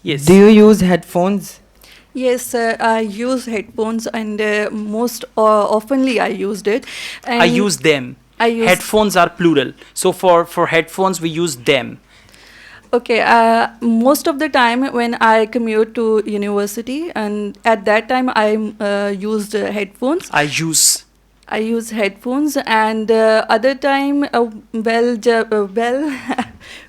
Yes. Do you use headphones? Yes, I use headphones, and most oftenly I used it. And I use them. I use. Headphones are plural. So for headphones, we use them. Okay, most of the time when I commute to university, and at that time I used headphones. I use. I use headphones, and other time,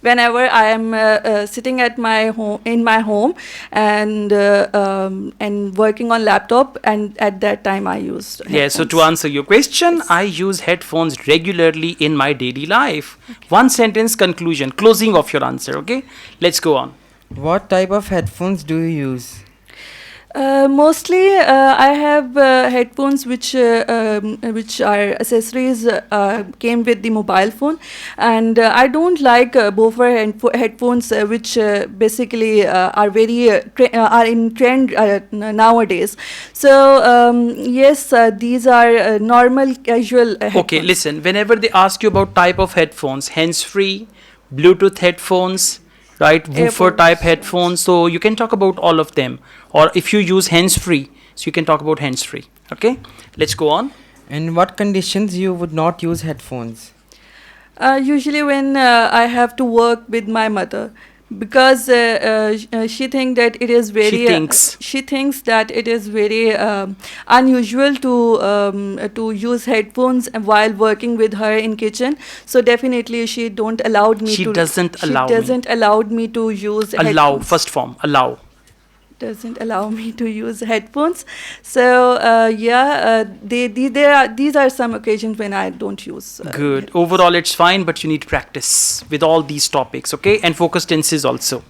whenever I am sitting at my home in my home and working on laptop, and at that time I used headphones. Yeah, so to answer your question, Yes. I use headphones regularly in my daily life. One sentence conclusion, closing of your answer, okay? Let's go on. What type of headphones do you use? Mostly, I have headphones which are accessories came with the mobile phone, and I don't like boffer headphones which basically are are in trend nowadays. So yes, these are normal casual headphones. Okay, listen, whenever they ask you about type of headphones, hands-free, Bluetooth headphones, right, woofer type AirPods. headphones, so you can talk about all of them. Or if you use hands-free, so you can talk about hands-free, okay? Let's go on. In what conditions you would not use headphones? Usually when I have to work with my mother, because she thinks that it is very she thinks that it is very unusual to use headphones while working with her in kitchen. So definitely she don't allowed me She to. doesn't allow She me. doesn't allowed me to use Allow, headphones. first form, allow. Doesn't allow me to use headphones. So these are some occasions when I don't use. Good. Headphones. Overall, it's fine, but you need practice with all these topics, okay? And focus tenses also.